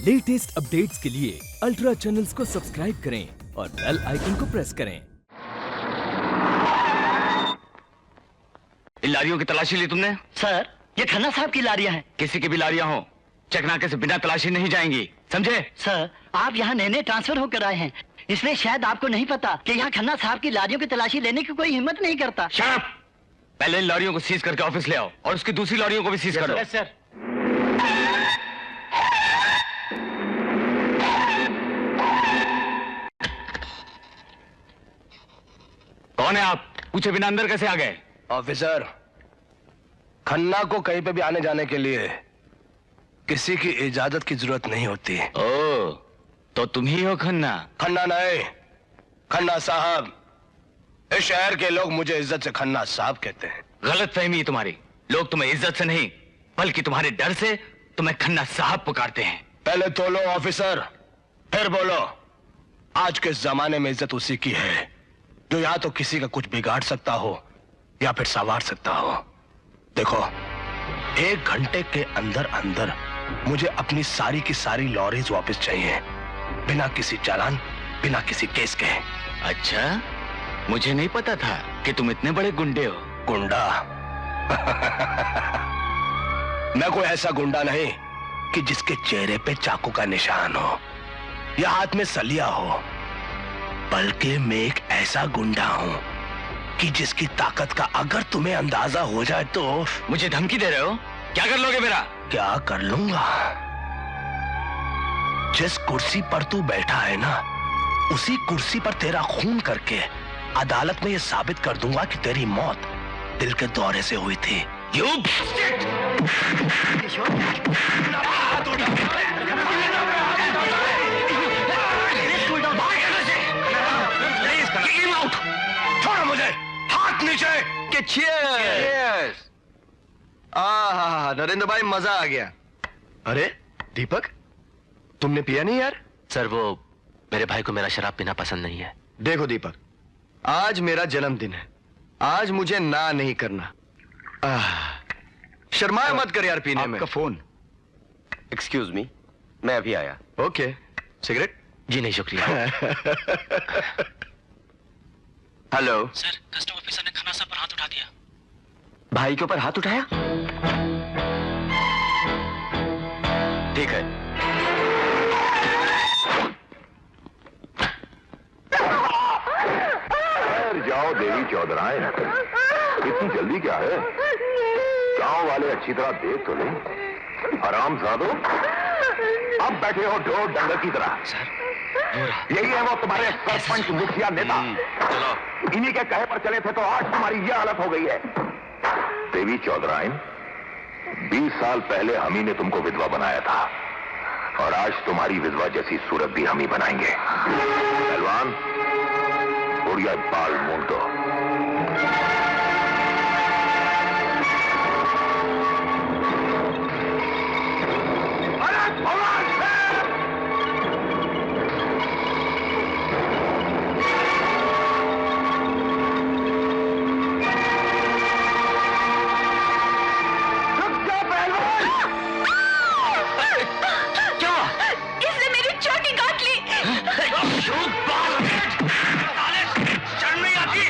Latest updates के लिए ultra channels को सब्सक्राइब करें और बेल आइकन को प्रेस करें। इन लारियों की तलाशी ली तुमने? सर, ये खन्ना साहब की लारियां हैं। किसी की भी लारियां हो, चेकनाके से बिना तलाशी नहीं जाएंगी, समझे? सर, आप यहाँ नए ट्रांसफर होकर आए हैं, इसलिए शायद आपको नहीं पता कि यहाँ खन्ना साहब की लारियों की तलाशी लेने की कोई हिम्मत नहीं करता। Shut up! पहले इन लारियों को सीज करके ऑफिस ले आओ और उसकी दूसरी लारियों को भी सीज करो। Yes sir. कौन है आप? पूछे बिना अंदर कैसे आ गए? ऑफिसर, खन्ना को कहीं पे भी आने जाने के लिए किसी की इजाजत की जरूरत नहीं होती। ओ, तो तुम ही हो खन्ना? खन्ना नहीं, खन्ना साहब। इस शहर के लोग मुझे इज्जत से खन्ना साहब कहते हैं। गलत फहमी है तुम्हारी। लोग तुम्हें इज्जत से नहीं बल्कि तुम्हारे डर से तुम्हें खन्ना साहब पुकारते हैं। पहले तोलो ऑफिसर, फिर बोलो। आज के जमाने में इज्जत उसी की है जो या तो किसी का कुछ बिगाड़ सकता हो या फिर संवार सकता हो। देखो, 1 घंटे के अंदर अंदर मुझे अपनी सारी की सारी लॉरीज वापस चाहिए, बिना किसी चालान, बिना किसी केस के। अच्छा, मुझे नहीं पता था कि तुम इतने बड़े गुंडे हो। गुंडा? मैं कोई ऐसा गुंडा नहीं कि जिसके चेहरे पे चाकू का निशान हो या हाथ में सलिया हो, बल्कि मैं एक ऐसा गुंडा हूं कि जिसकी ताकत का अगर तुम्हें अंदाजा हो जाए तो। मुझे धमकी दे रहे हो? क्या कर लोगे मेरा? क्या कर लूंगा? जिस कुर्सी पर तू बैठा है ना, उसी कुर्सी पर तेरा खून करके अदालत में यह साबित कर दूंगा कि तेरी मौत दिल के दौरे से हुई थी। You bastard! छोड़ो मुझे, हाथ नीचे। Cheers! नरेंद्र भाई, मजा आ गया। अरे दीपक, तुमने पिया नहीं यार? सर, वो मेरे भाई को मेरा शराब पीना पसंद नहीं है। देखो दीपक, आज मेरा जन्मदिन है, आज मुझे ना नहीं करना। शर्माया मत कर यार पीने में। आपका फोन। एक्सक्यूज मी, मैं अभी आया। Okay, cigarette? जी नहीं शुक्रिया। हेलो सर, कस्टम ऑफिसर ने खन्ना साहब पर हाथ उठा दिया। भाई के ऊपर हाथ उठाया? ठीक है। जाओ देवी चौधराए, इतनी जल्दी क्या है? गांव वाले अच्छी तरह देख तो लें। आराम साधो, अब बैठे हो ढोर डंगर की तरह। सर, यही है वो तुम्हारे सरपंच, मुखिया, नेता। चलो, इन्हीं के कहे पर चले थे तो आज तुम्हारी यह हालत हो गई है। देवी चौधरायन, 20 साल पहले हम ही ने तुमको विधवा बनाया था और आज तुम्हारी विधवा जैसी सूरत भी हम ही बनाएंगे। पहलवान, उड़िया बाल मूंड दो। शर्म नहीं आती?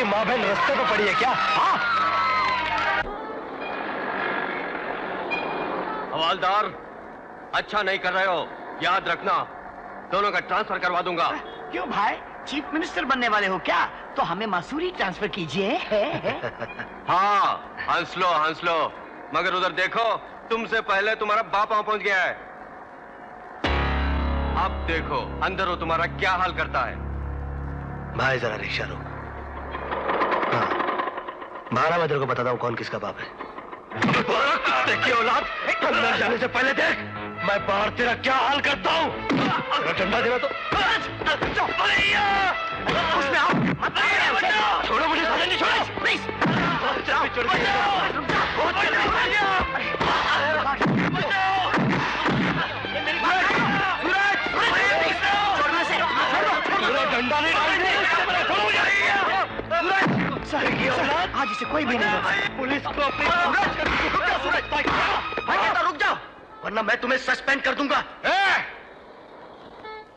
की माँ बहन रास्ते पे पड़ी है क्या? हाँ? हवालदार, अच्छा नहीं कर रहे हो, याद रखना दोनों का ट्रांसफर करवा दूंगा। क्यों भाई, चीफ मिनिस्टर बनने वाले हो क्या? तो हमें मसूरी ट्रांसफर कीजिए। हाँ, हंस लो, मगर उधर देखो, तुमसे पहले तुम्हारा बाप वहां पहुंच गया है। अब देखो अंदर वो तुम्हारा क्या हाल करता है। भाई जरा रिक्शा रोक। हाँ, बारह मैं तेरे को बताता हूँ कौन किसका बाप है। देखिए औलाद, अंदर जाने से पहले देख मैं बाहर तेरा क्या हाल करता हूँ। तेरा डंडा देना तो उसमें आओ, छोड़ो मुझे, साले नहीं छोड़ो। डंडा नहीं आज इसे कोई भी नहीं रोक। पुलिस को रुक जाओ वरना मैं तुम्हें सस्पेंड कर दूंगा।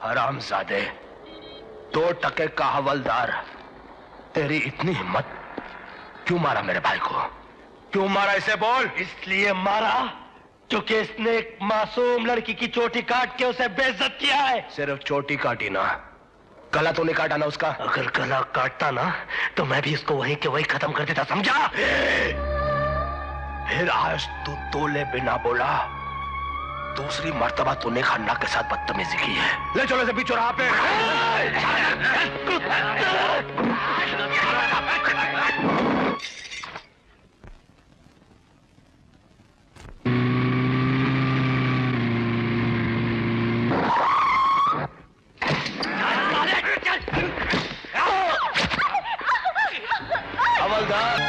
हरामजादे, 2 टके का हवलदार, तेरी इतनी हिम्मत, क्यों मारा मेरे भाई को? क्यों मारा इसे बोल? इसलिए मारा क्योंकि इसने एक मासूम लड़की की चोटी काट के उसे बेइज्जत किया है। सिर्फ चोटी काटी ना, गला तो नहीं काटा ना उसका? अगर गला काटता ना तो मैं भी उसको वहीं के वहीं खत्म कर देता, समझा? फिर आज तू तोले बिना बोला, दूसरी मर्तबा तूने खन्ना के साथ बदतमीजी की है। ले चलो इसे बीच चौराहा पे। हवलदार,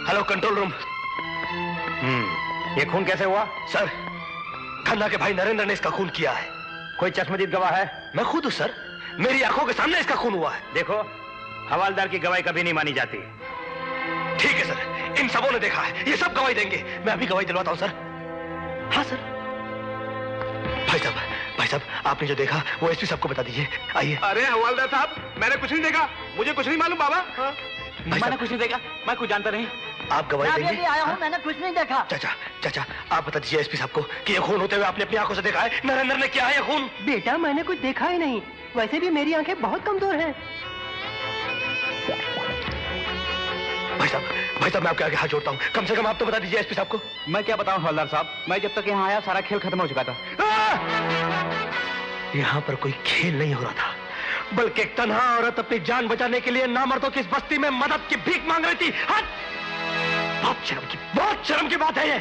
हेलो कंट्रोल रूम। ये खून कैसे हुआ? सर, खन्ना के भाई नरेंद्र ने इसका खून किया है। कोई चश्मदीद गवाह है? मैं खुद हूं सर, मेरी आंखों के सामने इसका खून हुआ है। देखो, हवालदार की गवाही कभी नहीं मानी जाती। ठीक है सर, इन सबों ने देखा है, ये सब गवाही देंगे। मैं अभी गवाही दिलवाता हूं सर। हाँ सर। भाई साहब, आपने जो देखा वो एसपी साहब को बता दीजिए। आइए। अरे हवालदार साहब, मैंने कुछ नहीं देखा, मुझे कुछ नहीं मालूम बाबा। हाँ। मैंने कुछ नहीं देखा, मैं कुछ जानता नहीं। आप गवाही देंगे? आया हूँ, मैंने कुछ नहीं देखा। चाचा, आप बता दीजिए एसपी साहब को कि ये खून होते हुए आपने अपनी आंखों से देखा है। नरेंद्र ने किया है ये खून? बेटा, मैंने कुछ देखा ही नहीं, वैसे भी मेरी आंखें बहुत कमजोर हैं। भाई साहब मैं आपके आगे हाथ जोड़ता हूँ, कम से कम आप तो बता दीजिए एसपी साहब को। मैं क्या बताऊं हवलदार साहब, मैं जब तक यहाँ आया सारा खेल खत्म हो चुका था। यहाँ पर कोई खेल नहीं हो रहा था, बल्कि एक तन्हा औरत अपनी जान बचाने के लिए नामर्दों की इस बस्ती में मदद की भीख मांग रही थी। बहुत शर्म की बात है ये।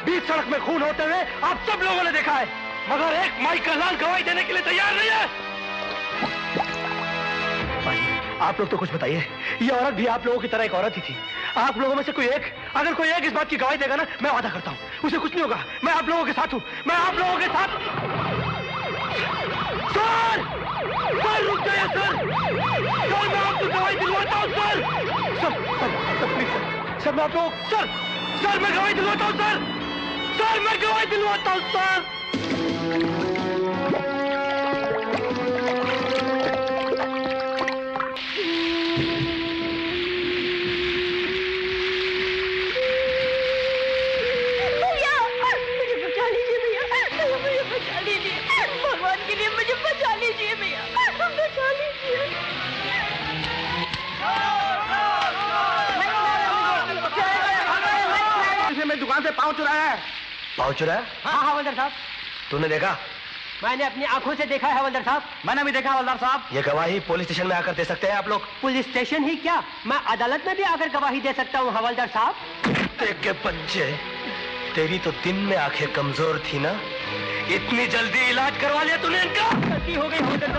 बीच सड़क में खून होते हुए आप सब लोगों ने देखा है, मगर एक माई का लाल गवाही देने के लिए तैयार नहीं है। आप लोग तो कुछ बताइए, ये औरत भी आप लोगों की तरह एक औरत ही थी। आप लोगों में से अगर कोई एक इस बात की गवाही देगा ना, मैं वादा करता हूं उसे कुछ नहीं होगा। मैं आप लोगों के साथ हूं, मैं आप लोगों के साथ। सर रुक जाइए सर, मैं आपको गवाही दिलवाता हूं सर। सर मैं आप लोग सर मैं गवाही दिलवाता हूं सर मैं गवाही दिलवाता हूं सर। भगवान के लिए मुझे बचा लीजिए भैया, बचा लीजिए। मेरी दुकान से पाँव चुराया है। पाँव चुराया? हाँ हवलदार साहब, तूने देखा? मैंने अपनी आंखों से देखा है हवलदार साहब। मैंने भी देखा हवलदार साहब। ये गवाही पुलिस स्टेशन में आकर दे सकते हैं आप लोग? पुलिस स्टेशन ही क्या, मैं अदालत में भी आकर गवाही दे सकता हूँ हवलदार साहब। देख के बच्चे, तेरी तो दिन में आंखें कमजोर थी ना, इतनी जल्दी इलाज करवा लिया तूने इनका? गलती हो गई हवलदार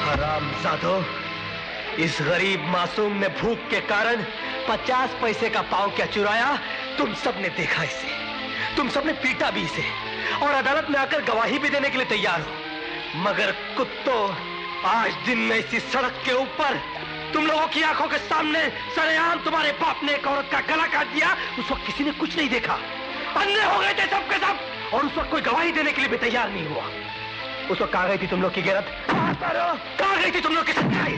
हरामजादो, इस गरीब मासूम ने भूख के कारण 50 पैसे का पाव क्या चुराया। तुम सबने देखा इसे, तुम सबने पीटा भी इसे, और अदालत में आकर गवाही भी देने के लिए तैयार हो। मगर कुत्तों, आज दिन में इसी सड़क के ऊपर तुम लोगों की आंखों के सामने सरेआम तुम्हारे बाप ने एक औरत का गला काट दिया। उस वक्त किसी ने कुछ नहीं देखा, अंधे हो गए थे सब के सब, और उस वक्त कोई गवाही देने के लिए भी तैयार नहीं हुआ। उस वक्त कहाँ गई थी तुम लोग की गैरत? कहाँ गई थी तुम लोग की सच्चाई?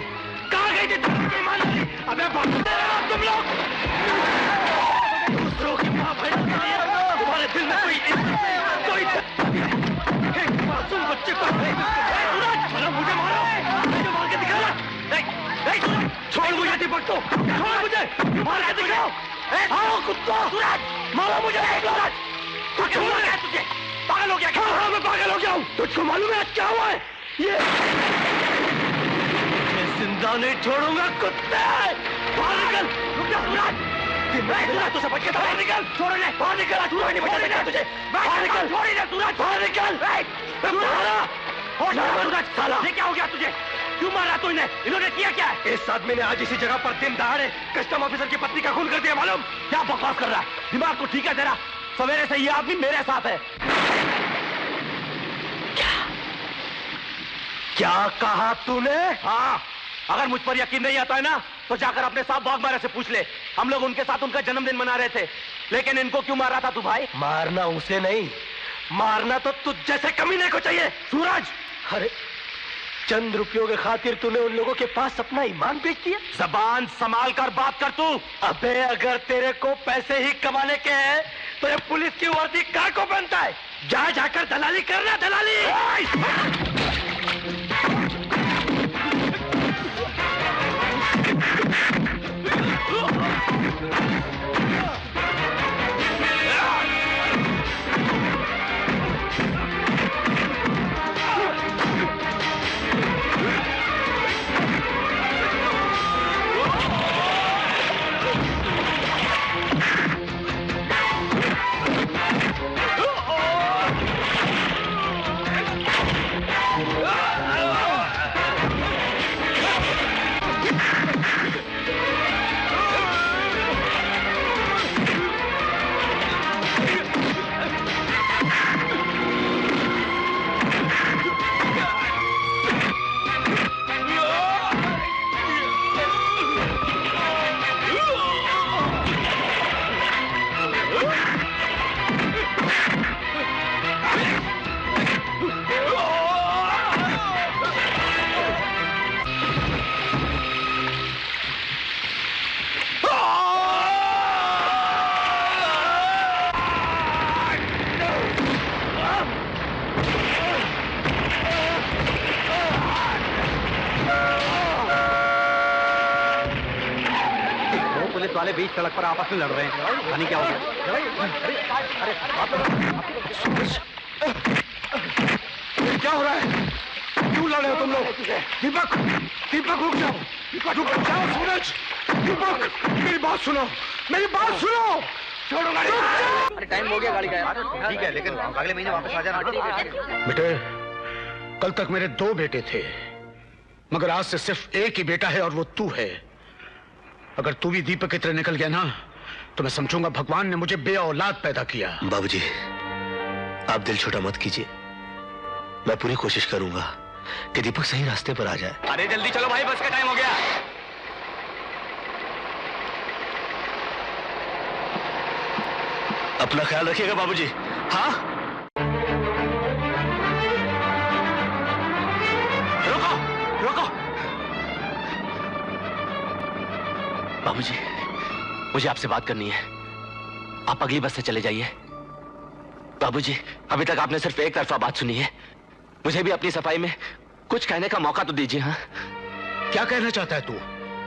कहाँ गई थी तुम लोग की ईमानदारी? अबे तुम लोग दूसरों की माँ बहन के लिए तुम्हारे दिल में कोई एक मासूम बच्चे को मुझे मारो, मुझे मार के दिखा। छोड़ मुझे दीपक, तो छोड़ मुझे, मार के दिखाओ। आओ कुत्ता, मारो मुझे। तू छोड़ गया, तुझे पागल हो गया क्या? हाँ मैं पागल हो गया हूँ। तुझको मालूम है क्या हुआ है? ये जिंदा नहीं छोड़ूंगा कुत्ते। बाहर निकल, रुक जा सूरज, तुझे बच के बाहर निकल। छोड़ ले, बाहर निकल, तू नहीं बचा देगा तुझे। बाहर निकल, छोड़ दे सूरज, बाहर निकल। सूरज साला, ये क्या हो गया तुझे? क्यों मारा तू इन्हें? इन्होंने किया क्या है? इस आदमी ने आज इसी जगह पर दिन दहाड़े कस्टम ऑफिसर की पत्नी का खून कर दिया। मालूम? क्या बकवास कर रहा है? दिमाग को ठीक है तेरा? सवेरे से ये आदमी मेरे साथ है। क्या कहा तूने? हाँ, अगर मुझ पर यकीन नहीं आता है ना, तो जाकर अपने साहब बागमारा से पूछ ले। हम लोग उनके साथ उनका जन्मदिन मना रहे थे, लेकिन इनको क्यों मारा था तू भाई? मारना उसे नहीं, मारना तो तुझ जैसे कमीने को चाहिए सूरज। अरे चंद रुपयों के खातिर तूने उन लोगों के पास अपना ईमान बेच दिया। जबान संभाल कर बात कर तू। अबे अगर तेरे को पैसे ही कमाने के हैं तो ये पुलिस की वर्दी काय को पहनता है? जाकर दलाली करना, दलाली। पुलिस वाले बीच सड़क पर आपस में लड़ रहे हैं। पानी क्या हो गया? क्या हो रहा है? क्यों लड़ रहे हो तुम लोग? दीपक, दीपक रुक जाओ, रुक जाओ सूरज। दीपक मेरी बात सुनो, मेरी बात सुनो। छोड़ो गाड़ी। अरे टाइम हो गया गाड़ी का। ठीक है, लेकिन अगले महीने वापस आ जाना। बेटे, कल तक मेरे 2 बेटे थे, मगर आज से सिर्फ एक ही बेटा है और वो तू है। अगर तू भी दीपक की तरह निकल गया ना, तो मैं समझूंगा भगवान ने मुझे बे औलाद पैदा किया। बाबूजी, आप दिल छोटा मत कीजिए। मैं पूरी कोशिश करूंगा कि दीपक सही रास्ते पर आ जाए। अरे जल्दी चलो भाई, बस का टाइम हो गया। अपना ख्याल रखिएगा बाबूजी। हाँ, रुको रुको। बाबूजी, मुझे आपसे बात करनी है। आप अगली बस से चले जाइए। बाबूजी, अभी तक आपने सिर्फ एक तरफा बात सुनी है। मुझे भी अपनी सफाई में कुछ कहने का मौका तो दीजिए। हाँ, क्या कहना चाहता है तू?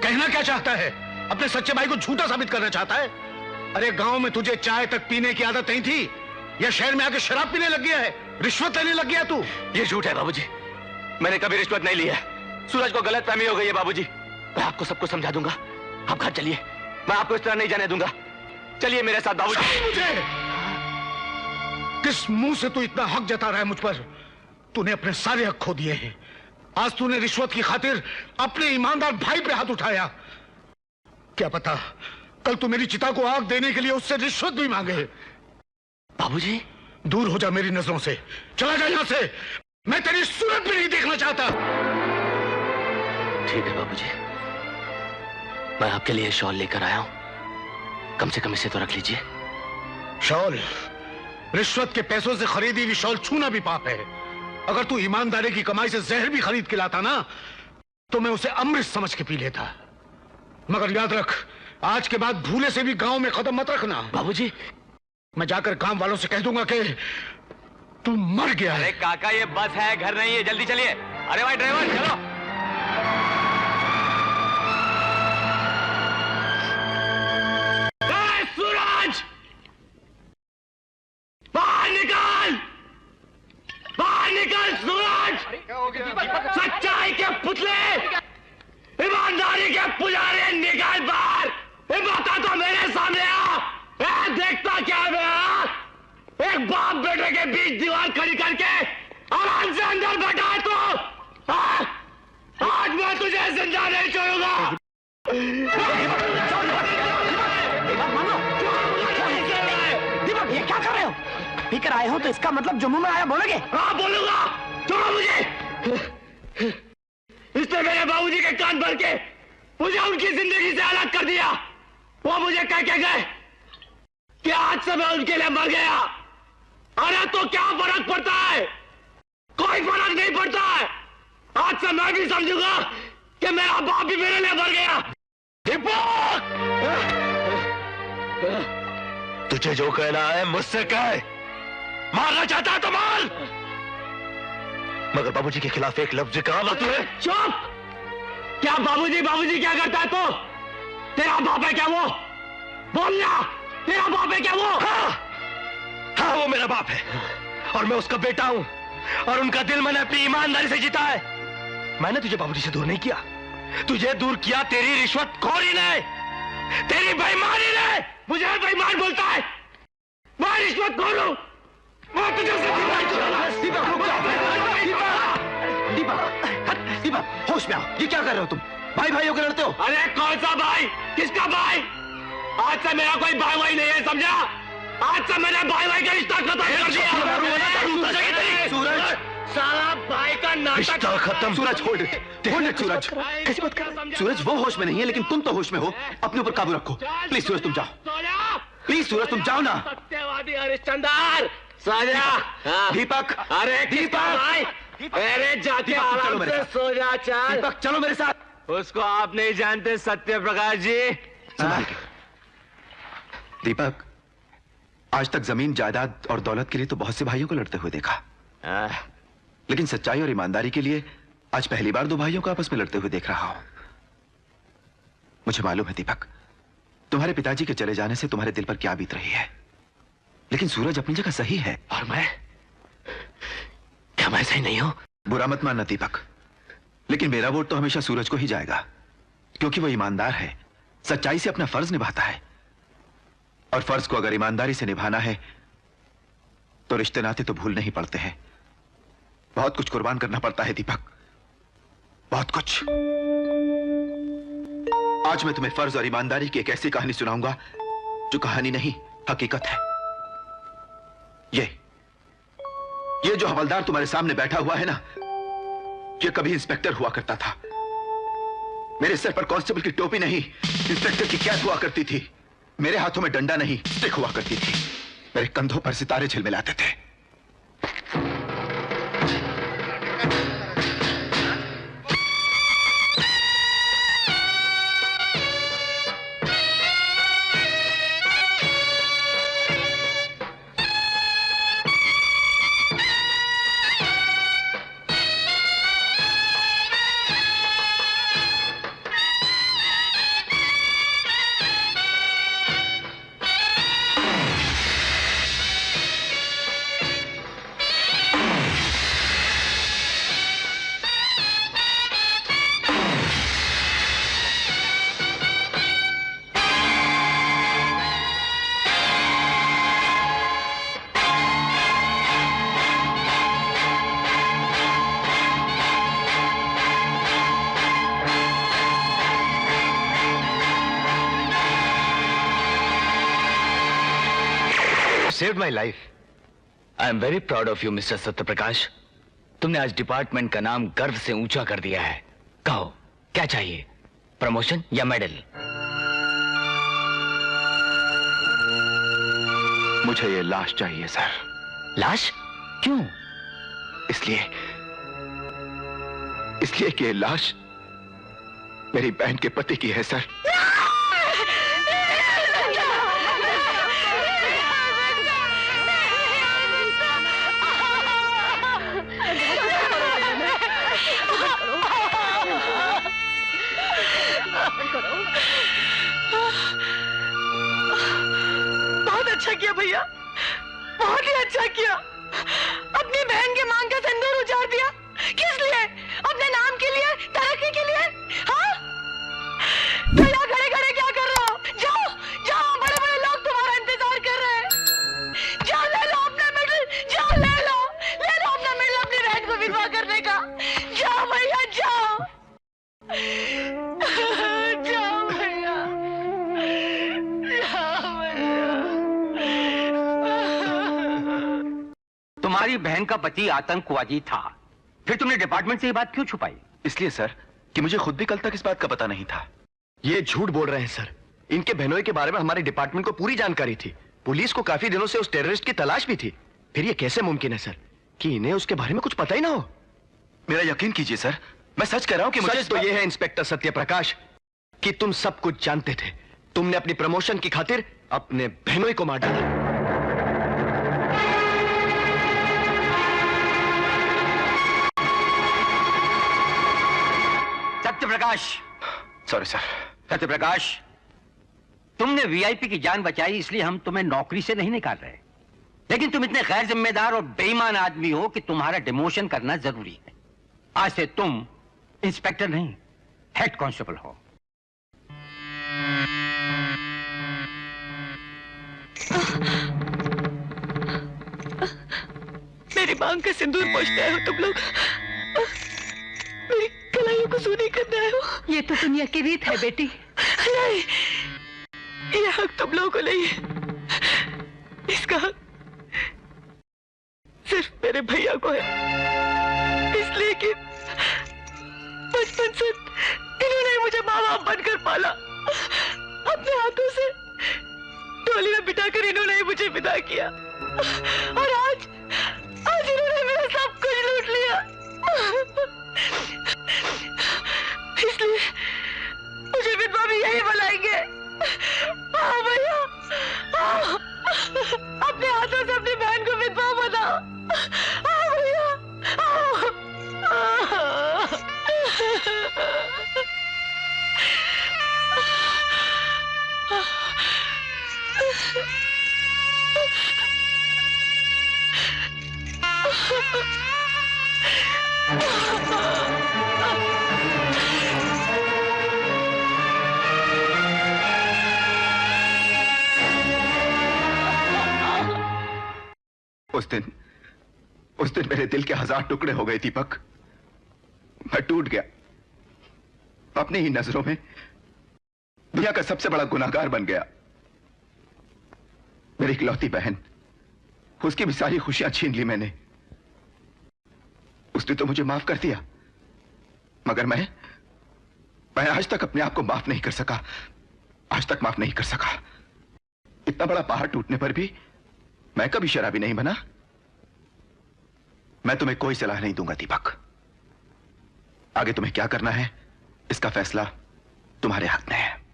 कहना क्या चाहता है? अपने सच्चे भाई को झूठा साबित करना चाहता है? अरे गांव में तुझे चाय तक पीने की आदत नहीं थी, या शहर में आके शराब पीने लग गया है, रिश्वत लेने लग गया तू? ये झूठ है बाबूजी, मैंने कभी रिश्वत नहीं ली है। सूरज को गलतफहमी हो गई है बाबूजी। मैं आपको सब कुछ समझा दूंगा। आप घर चलिए, मैं आपको इस तरह नहीं जाने दूंगा। चलिए मेरे साथ बाबूजी। मुझे किस मुंह से तू इतना हक जता रहा है मुझ पर? तूने अपने सारे हक खो दिए हैं। आज तूने रिश्वत की खातिर अपने ईमानदार भाई पे हाथ उठाया। क्या पता कल तू मेरी चिता को आग देने के लिए उससे रिश्वत भी मांगे। बाबूजी, दूर हो जा मेरी नजरों से, चला जा यहां से। मैं तेरी सूरत भी नहीं देखना चाहता। ठीक है बाबूजी, मैं आपके लिए शॉल लेकर आया हूं। कम से कम इसे तो रख लीजिए। शॉल? रिश्वत के पैसों से खरीदी हुई शॉल छूना भी पाप है। अगर तू ईमानदारी की कमाई से जहर भी खरीद के लाता ना, तो मैं उसे अमृत समझ के पी लेता। मगर याद रख, आज के बाद भूले से भी गांव में कदम मत रखना। बाबूजी, मैं जाकर गांव वालों से कह दूंगा कि तू मर गया है। अरे काका, ये बस है, घर नहीं है, जल्दी चलिए। अरे भाई ड्राइवर, चलो। सूरज, बाहर निकल, बाहर निकल सूरज। सच्चाई के पुतले, ईमानदारी के पुजारी, निकल बाहर। बता तो मेरे सामने आ। देखता क्या मैं? एक बाप बेटे के बीच दीवार खड़ी करके आराम से अंदर बैठा है तो आज मैं तुझे जिंदा नहीं छोड़ूंगा। दीपक, ये क्या कर रहे हो? पीकर आए हो तो इसका मतलब जो मुंह में आया बोलोगे? हाँ बोलूंगा। छोड़ो मुझे। इसने मेरे बाबूजी के कान भर के मुझे उनकी जिंदगी से अलग कर दिया। वो मुझे कह के गए कि आज से मैं उनके लिए मर गया। अरे तो क्या फर्क पड़ता है? कोई फर्क नहीं पड़ता है। आज से मैं भी समझूंगा कि मेरा बाप भी मेरे लिए मर गया। दीपक, तुझे जो कहना है मुझसे कह। मारना चाहता है तो मार, मगर बाबूजी के खिलाफ एक लफ्ज कहा ना तूने। चुप! क्या बाबूजी बाबूजी क्या करता है तो? तेरा बाप है क्या वो? बोलना, तेरा बाप है क्या वो? हाँ, वो मेरा बाप है और मैं उसका बेटा हूं और उनका दिल मैंने अपनी ईमानदारी से जीता है। मैंने तुझे बाबूजी से दूर नहीं किया, तुझे दूर किया तेरी रिश्वतखोरी ने, तेरी बेईमानी ने। मुझे बेईमान बोलता है? मैं रिश्वतखोर हूं? मैं तुझे दीपक, होश में आओ। ये क्या कर रहे हो तुम? भाई भाइयों के लड़ते हो? अरे कौन सा भाई? किसका भाई? आज से मेरा कोई भाई भाई नहीं है, समझा? आज से मैंने भाई भाई का रिश्ता खत्म कर दिया। सूरज, साला भाई का नाटक खत्म। सूरज, होल्ड इट सूरज। कैसी बात कर रहे हो? सूरज वो होश में नहीं है, लेकिन तुम तो होश में हो। अपने ऊपर काबू रखो प्लीज। सूरज तुम जाओ, प्लीज सूरज तुम जाओ ना। सत्यवादी हरिश्चंद्र, साजा। दीपक, अरे दीपक, अरे जाके आराम से सो जा। चल दीपक, चलो मेरे साथ। उसको आप नहीं जानते सत्य प्रकाश जी। दीपक, आज तक जमीन जायदाद और दौलत के लिए तो बहुत से भाइयों को लड़ते हुए देखा, लेकिन सच्चाई और ईमानदारी के लिए आज पहली बार 2 भाइयों को आपस में लड़ते हुए देख रहा हूं। मुझे मालूम है दीपक, तुम्हारे पिताजी के चले जाने से तुम्हारे दिल पर क्या बीत रही है, लेकिन सूरज अपनी जगह सही है। और मैं, क्या मैं सही नहीं हूं? बुरा मत मानना दीपक, लेकिन मेरा वोट तो हमेशा सूरज को ही जाएगा, क्योंकि वो ईमानदार है, सच्चाई से अपना फर्ज निभाता है। और फर्ज को अगर ईमानदारी से निभाना है तो रिश्ते नाते तो भूल नहीं पड़ते हैं, बहुत कुछ कुर्बान करना पड़ता है दीपक, बहुत कुछ। आज मैं तुम्हें फर्ज और ईमानदारी की एक ऐसी कहानी सुनाऊंगा जो कहानी नहीं हकीकत है। ये जो हवलदार तुम्हारे सामने बैठा हुआ है ना, ये कभी इंस्पेक्टर हुआ करता था। मेरे सर पर कांस्टेबल की टोपी नहीं, इंस्पेक्टर की कैप हुआ करती थी। मेरे हाथों में डंडा नहीं, स्टिक हुआ करती थी। मेरे कंधों पर सितारे झिलमिलाते थे। saved my life. I am very proud of you, Mr. Satyaprakash. तुमने आज डिपार्टमेंट का नाम गर्व से ऊंचा कर दिया है। कहो, क्या चाहिए, प्रमोशन या मेडल? मुझे ये लाश चाहिए सर। लाश? क्यों? इसलिए कि ये लाश मेरी बहन के पति की है सर। बहुत अच्छा किया भैया, बहुत ही अच्छा किया। अपनी बहन के मांग का सिंदूर उजाड़ दिया। किस लिए? अपने नाम के लिए, तरक्की के लिए? हाँ? भैया खड़े खड़े क्या कर रहे हो? जाओ जाओ, बड़े बड़े लोग तुम्हारा इंतजार कर रहे हैं। जाओ ले लो अपना मेडल, जाओ ले लो अपना मेडल अपनी बहन को विधवा करने का। जाओ भैया जाओ, जाओ भैया, जाओ भैया। तुम्हारी बहन का पति आतंकवादी था, फिर तुमने डिपार्टमेंट से ये बात क्यों छुपाई? इसलिए सर कि मुझे खुद भी कल तक इस बात का पता नहीं था। ये झूठ बोल रहे हैं सर। इनके बहनोई के बारे में हमारे डिपार्टमेंट को पूरी जानकारी थी। पुलिस को काफी दिनों से उस टेररिस्ट की तलाश भी थी। फिर ये कैसे मुमकिन है सर कि इन्हें उसके बारे में कुछ पता ही ना हो? मेरा यकीन कीजिए सर, मैं सच कह रहा हूं कि मुझे सच तो ये है इंस्पेक्टर सत्यप्रकाश कि तुम सब कुछ जानते थे। तुमने अपनी प्रमोशन की खातिर अपने बहनोई को मार डाला। Satyaprakash, sorry sir. सत्यप्रकाश, तुमने वीआईपी की जान बचाई, इसलिए हम तुम्हें नौकरी से नहीं निकाल रहे, लेकिन तुम इतने गैर जिम्मेदार और बेईमान आदमी हो कि तुम्हारा डिमोशन करना जरूरी है। आज से तुम इंस्पेक्टर नहीं, हेड कांस्टेबल हो। मेरी मांग का सिंदूर पोंछते आए हो तुम लोग, मेरी कलाइयों को सूनी करने आए हो। ये तो दुनिया की रीत है बेटी। नहीं, ये हक तुम लोगों को नहीं है। इसका हक सिर्फ मेरे भैया को है, इसलिए कि बचपन से इन्होंने मुझे माँ बाप बनकर पाला। अपने हाथों से टोली में बिठाकर इन्होंने ही मुझे विदा किया, और आज इन्होंने मेरा सब कुछ लूट लिया। इसलिए मुझे विधवा भी यही बुलाएंगे। हाँ भैया, अपने हाथों से अपनी बहन को विधवा बनाओ। हाँ भैया, आओ। उस दिन मेरे दिल के 1000 टुकड़े हो गए दीपक। मैं टूट गया, अपनी ही नजरों में दुनिया का सबसे बड़ा गुनाहगार बन गया। मेरी इकलौती बहन, उसकी भी सारी खुशियां छीन ली मैंने। उसने तो मुझे माफ कर दिया, मगर मैं आज तक अपने आप को माफ नहीं कर सका, आज तक माफ नहीं कर सका। इतना बड़ा पहाड़ टूटने पर भी मैं कभी शराबी नहीं बना। मैं तुम्हें कोई सलाह नहीं दूंगा दीपक। आगे तुम्हें क्या करना है इसका फैसला तुम्हारे हाथ में है।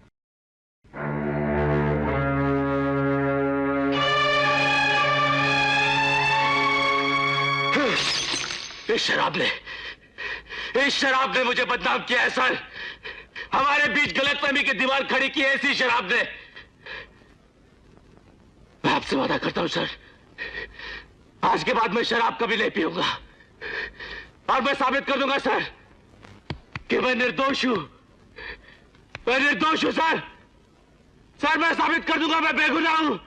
इस शराब ने मुझे बदनाम किया है सर। हमारे बीच गलतफहमी की दीवार खड़ी की है इसी शराब ने। मैं आपसे वादा करता हूं सर, आज के बाद मैं शराब कभी नहीं पीऊंगा और मैं साबित कर दूंगा सर कि मैं निर्दोष हूं। मैं निर्दोष हूं सर। सर मैं साबित कर दूंगा मैं बेगुनाह हूं।